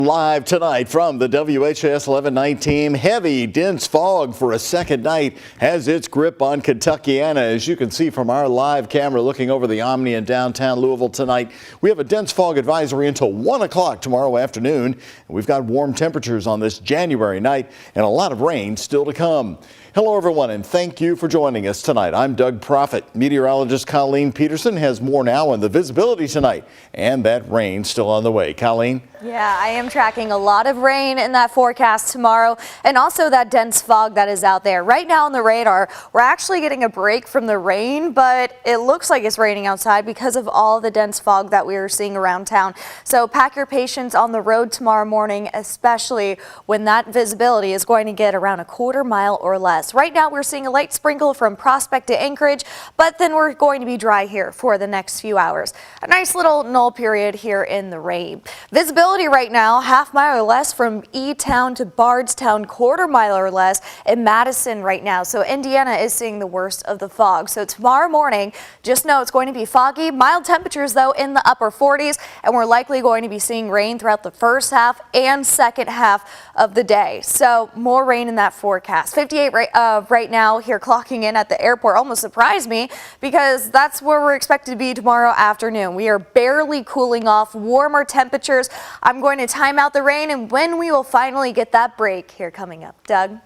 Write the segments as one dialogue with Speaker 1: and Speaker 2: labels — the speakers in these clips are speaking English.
Speaker 1: Live tonight from the WHAS11 night team, heavy, dense fog for a second night has its grip on Kentuckiana. As you can see from our live camera looking over the Omni in downtown Louisville tonight, we have a dense fog advisory until 1 o'clock tomorrow afternoon. We've got warm temperatures on this January night and a lot of rain still to come. Hello, everyone, and thank you for joining us tonight. I'm Doug Proffitt. Meteorologist Colleen Peterson has more now on the visibility tonight, and that rain still on the way. Colleen?
Speaker 2: Yeah, I am tracking a lot of rain in that forecast tomorrow, and also that dense fog that is out there. Right now on the radar, we're actually getting a break from the rain, but it looks like it's raining outside because of all the dense fog that we are seeing around town. So pack your patience on the road tomorrow morning, especially when that visibility is going to get around a quarter mile or less. Right now we're seeing a light sprinkle from Prospect to Anchorage, but then we're going to be dry here for the next few hours. A nice little null period here in the rain. Visibility right now, half mile or less from E-Town to Bardstown, quarter mile or less in Madison right now. So Indiana is seeing the worst of the fog. So tomorrow morning, just know it's going to be foggy. Mild temperatures though in the upper 40s, and we're likely going to be seeing rain throughout the first half and second half of the day. So more rain in that forecast. 58 right now here clocking in at the airport. Almost surprised me because that's where we're expected to be tomorrow afternoon. We are barely cooling off, warmer temperatures. I'm going to time out the rain and when we will finally get that break here coming up. Doug?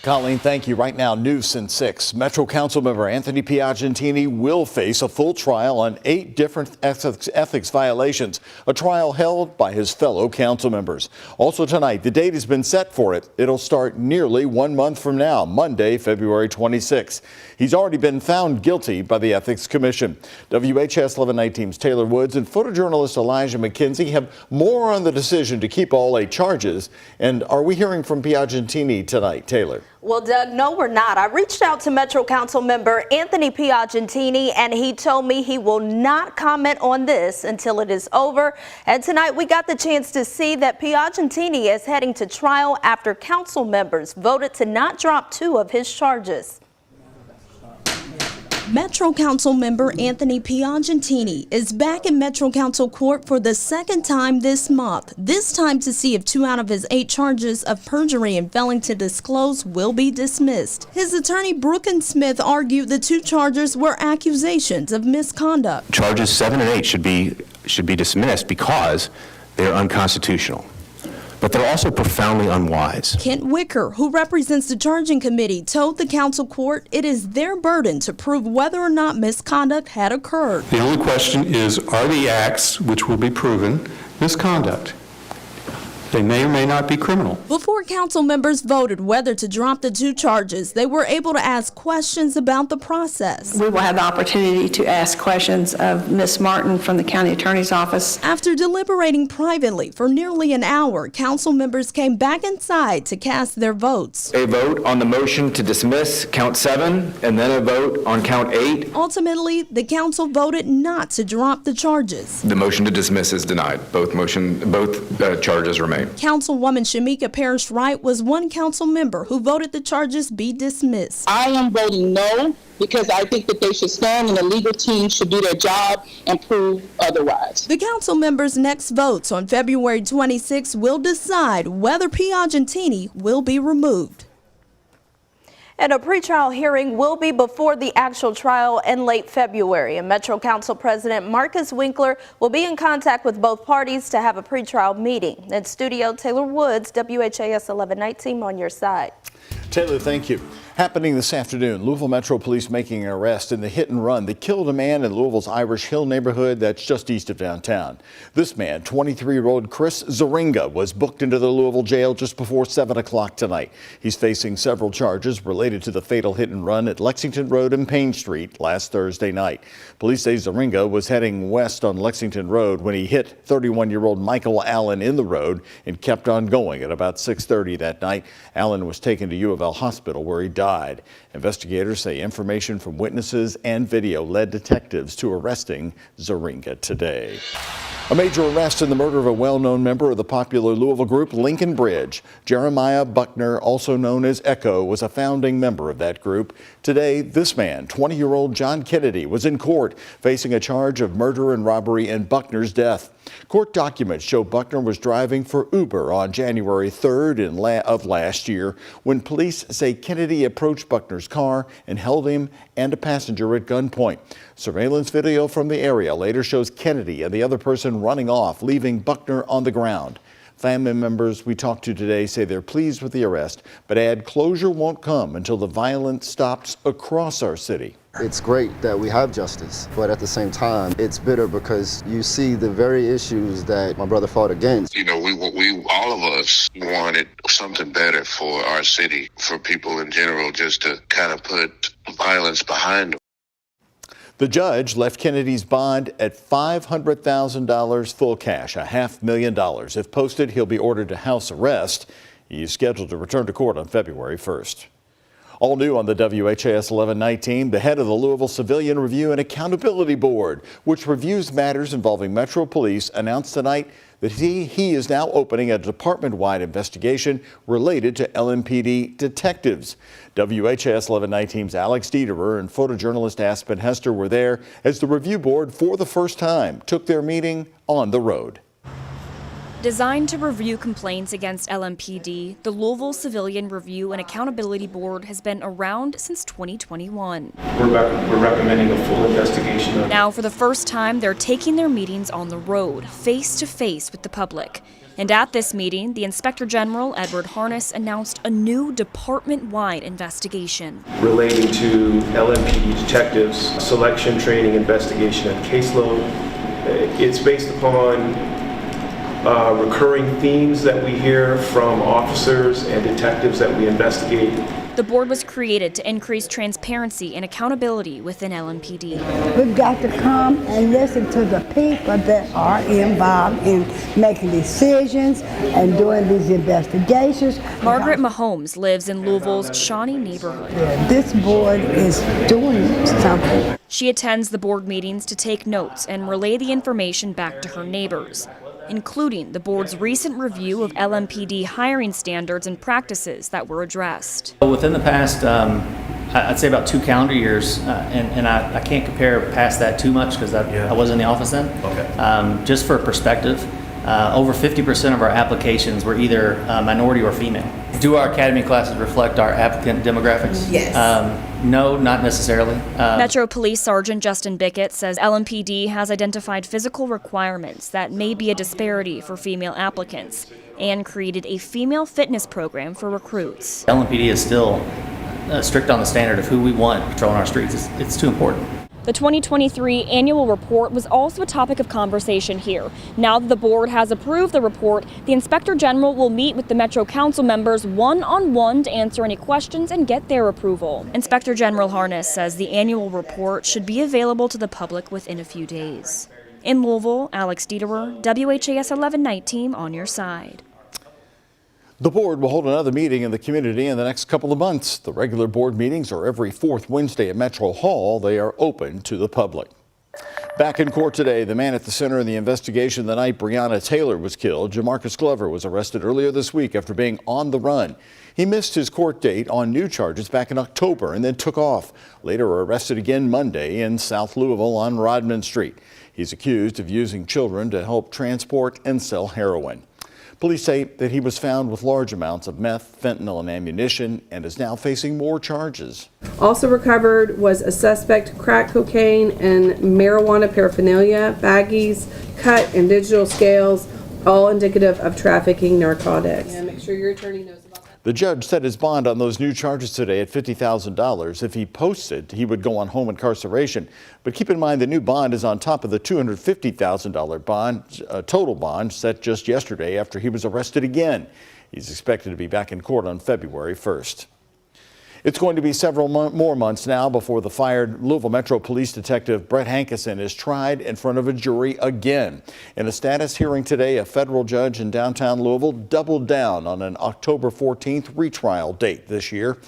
Speaker 1: Colleen, thank you. Right now, news in 6. Metro Council member Anthony Piagentini will face a full trial on 8 different ethics violations, a trial held by his fellow council members. Also tonight, the date has been set for it. It'll start nearly 1 month from now, Monday, February 26. He's already been found guilty by the Ethics Commission. WHS 11 Night Team's Taylor Woods and photojournalist Elijah McKenzie have more on the decision to keep all 8 charges. And are we hearing from Piagentini tonight, Taylor?
Speaker 3: Well, Doug, no, we're not. I reached out to Metro Council member Anthony Piagentini, and he told me he will not comment on this until it is over. And tonight we got the chance to see that Piagentini is heading to trial after council members voted to not drop 2 of his charges.
Speaker 4: Metro Council member Anthony Piagentini is back in Metro Council Court for the second time this month, this time to see if 2 out of his 8 charges of perjury and failing to disclose will be dismissed. His attorney Brooken Smith argued the 2 charges were accusations of misconduct.
Speaker 5: Charges 7 and 8 should be dismissed because they are unconstitutional. But they're also profoundly unwise.
Speaker 4: Kent Wicker, who represents the charging committee, told the council court it is their burden to prove whether or not misconduct had occurred.
Speaker 6: The only question is, are the acts which will be proven misconduct? They may or may not be criminal.
Speaker 4: Before council members voted whether to drop the 2 charges, they were able to ask questions about the process.
Speaker 7: We will have the opportunity to ask questions of Ms. Martin from the county attorney's office.
Speaker 4: After deliberating privately for nearly an hour, council members came back inside to cast their votes.
Speaker 8: A vote on the motion to dismiss count 7 and then a vote on count 8.
Speaker 4: Ultimately, the council voted not to drop the charges.
Speaker 8: The motion to dismiss is denied. Both charges remain.
Speaker 4: Councilwoman Shamika Parrish-Wright was one council member who voted the charges be dismissed.
Speaker 9: I am voting no because I think that they should stand and the legal team should do their job and prove otherwise.
Speaker 4: The council members' next votes on February 26 will decide whether Piagentini will be removed.
Speaker 3: And a pretrial hearing will be before the actual trial in late February. And Metro Council President Marcus Winkler will be in contact with both parties to have a pretrial meeting. In studio, Taylor Woods, WHAS 11 Night Team on your side.
Speaker 1: Taylor, thank you. Happening this afternoon, Louisville Metro Police making an arrest in the hit and run that killed a man in Louisville's Irish Hill neighborhood that's just east of downtown. This man, 23-year-old Chris Zaringa, was booked into the Louisville jail just before 7 o'clock tonight. He's facing several charges related to the fatal hit and run at Lexington Road and Payne Street last Thursday night. Police say Zaringa was heading west on Lexington Road when he hit 31-year-old Michael Allen in the road and kept on going at about 6:30 that night. Allen was taken to U of L Hospital where he died died. Investigators say information from witnesses and video led detectives to arresting Zaringa today. A major arrest in the murder of a well-known member of the popular Louisville group Lincoln Bridge. Jeremiah Buckner, also known as Echo, was a founding member of that group. Today, this man, 20-year-old John Kennedy, was in court facing a charge of murder and robbery in Buckner's death. Court documents show Buckner was driving for Uber on January 3rd of last year when police say Kennedy approached Buckner's car and held him and a passenger at gunpoint. Surveillance video from the area later shows Kennedy and the other person running off, leaving Buckner on the ground. Family members we talked to today say they're pleased with the arrest, but add closure won't come until the violence stops across our city.
Speaker 10: It's great that we have justice, but at the same time, it's bitter because you see the very issues that my brother fought against.
Speaker 11: You know, we all of us wanted something better for our city, for people in general, just to kind of put violence behind them.
Speaker 1: The judge left Kennedy's bond at $500,000 full cash, $500,000. If posted, he'll be ordered to house arrest. He is scheduled to return to court on February 1st. All new on the WHAS 1119, the head of the Louisville Civilian Review and Accountability Board, which reviews matters involving Metro Police, announced tonight that he is now opening a department-wide investigation related to LMPD detectives. WHAS 1119's Alex Dieterer and photojournalist Aspen Hester were there as the review board, for the first time, took their meeting on the road.
Speaker 12: Designed to review complaints against LMPD, the Louisville Civilian Review and Accountability Board has been around since 2021.
Speaker 13: We're recommending a full investigation.
Speaker 12: Now, for the first time, they're taking their meetings on the road, face to face with the public. And at this meeting, the Inspector General, Edward Harness, announced a new department-wide investigation.
Speaker 13: Relating to LMPD detectives, selection, training, investigation, and caseload. It's based upon recurring themes that we hear from officers and detectives that we investigate.
Speaker 12: The board was created to increase transparency and accountability within LMPD.
Speaker 14: We've got to come and listen to the people that are involved in making decisions and doing these investigations.
Speaker 12: Margaret Mahomes lives in Louisville's Shawnee neighborhood.
Speaker 14: This board is doing something.
Speaker 12: She attends the board meetings to take notes and relay the information back to her neighbors, including the board's recent review of LMPD hiring standards and practices that were addressed.
Speaker 15: Within the past, I'd say about 2 calendar years, and I can't compare past that too much because I was in the office then. Okay. Just for perspective, over 50% of our applications were either minority or female. Do our academy classes reflect our applicant demographics?
Speaker 14: Yes.
Speaker 15: No, not necessarily.
Speaker 12: Metro Police Sergeant Justin Bickett says LMPD has identified physical requirements that may be a disparity for female applicants and created a female fitness program for recruits.
Speaker 15: LMPD is still strict on the standard of who we want patrolling our streets. It's too important.
Speaker 12: The 2023 annual report was also a topic of conversation here. Now that the board has approved the report, the Inspector General will meet with the Metro Council members one-on-one to answer any questions and get their approval. Inspector General Harness says the annual report should be available to the public within a few days. In Louisville, Alex Dieterer, WHAS 1119 on your side.
Speaker 1: The board will hold another meeting in the community in the next couple of months. The regular board meetings are every 4th Wednesday at Metro Hall. They are open to the public. Back in court today, the man at the center of the investigation the night Breonna Taylor was killed, Jamarcus Glover, was arrested earlier this week after being on the run. He missed his court date on new charges back in October and then took off. Later arrested again Monday in South Louisville on Rodman Street. He's accused of using children to help transport and sell heroin. Police say that he was found with large amounts of meth, fentanyl, and ammunition and is now facing more charges.
Speaker 16: Also recovered was a suspect crack cocaine and marijuana paraphernalia, baggies, cut and digital scales, all indicative of trafficking narcotics. Yeah, make sure your attorney knows about that.
Speaker 1: The judge set his bond on those new charges today at $50,000. If he posted, he would go on home incarceration. But keep in mind the new bond is on top of the $250,000 bond, total bond set just yesterday after he was arrested again. He's expected to be back in court on February 1st. It's going to be several more months now before the fired Louisville Metro Police Detective Brett Henson is tried in front of a jury again. In a status hearing today, a federal judge in downtown Louisville doubled down on an October 14th retrial date this year.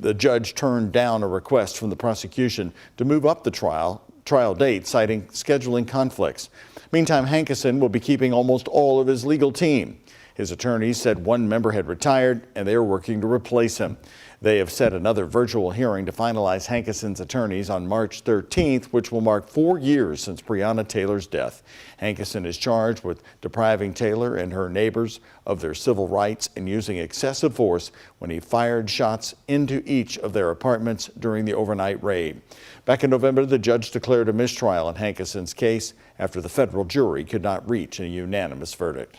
Speaker 1: The judge turned down a request from the prosecution to move up the trial date, citing scheduling conflicts. Meantime, Henson will be keeping almost all of his legal team. His attorneys said one member had retired and they are working to replace him. They have set another virtual hearing to finalize Henson's attorneys on March 13th, which will mark 4 years since Breonna Taylor's death. Henson is charged with depriving Taylor and her neighbors of their civil rights and using excessive force when he fired shots into each of their apartments during the overnight raid. Back in November, the judge declared a mistrial in Henson's case after the federal jury could not reach a unanimous verdict.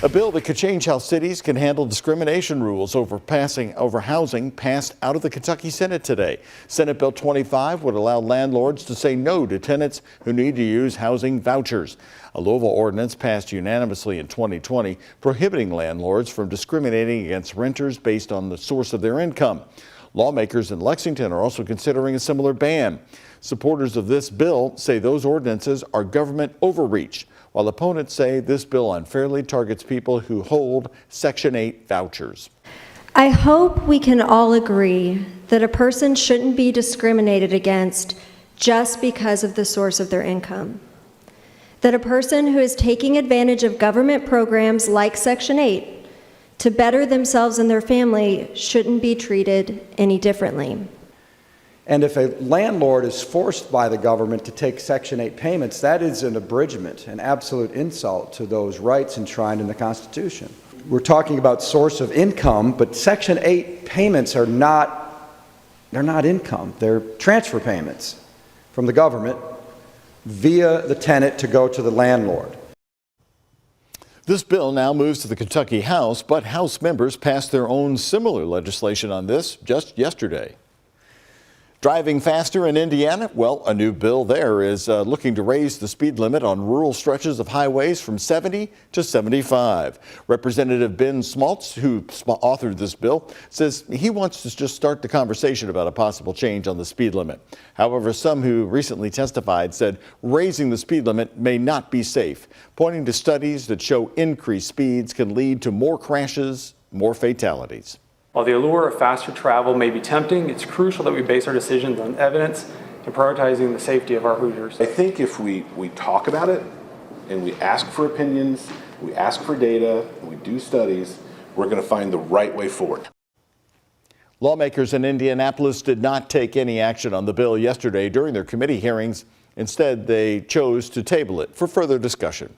Speaker 1: A bill that could change how cities can handle discrimination rules over housing passed out of the Kentucky Senate today. Senate Bill 25 would allow landlords to say no to tenants who need to use housing vouchers. A Louisville ordinance passed unanimously in 2020 prohibiting landlords from discriminating against renters based on the source of their income. Lawmakers in Lexington are also considering a similar ban. Supporters of this bill say those ordinances are government overreach, while opponents say this bill unfairly targets people who hold Section 8 vouchers.
Speaker 17: I hope we can all agree that a person shouldn't be discriminated against just because of the source of their income. That a person who is taking advantage of government programs like Section 8 to better themselves and their family shouldn't be treated any differently.
Speaker 18: And if a landlord is forced by the government to take Section 8 payments, that is an abridgment, an absolute insult to those rights enshrined in the Constitution. We're talking about source of income, but Section 8 payments are not income. They're transfer payments from the government via the tenant to go to the landlord.
Speaker 1: This bill now moves to the Kentucky House, but House members passed their own similar legislation on this just yesterday. Driving faster in Indiana? Well, a new bill there is looking to raise the speed limit on rural stretches of highways from 70 to 75. Representative Ben Smaltz, who authored this bill, says he wants to just start the conversation about a possible change on the speed limit. However, some who recently testified said raising the speed limit may not be safe, pointing to studies that show increased speeds can lead to more crashes, more fatalities.
Speaker 19: While the allure of faster travel may be tempting, it's crucial that we base our decisions on evidence and prioritizing the safety of our Hoosiers.
Speaker 20: I think if we talk about it and we ask for opinions, we ask for data, and we do studies, we're going to find the right way forward.
Speaker 1: Lawmakers in Indianapolis did not take any action on the bill yesterday during their committee hearings. Instead, they chose to table it for further discussion.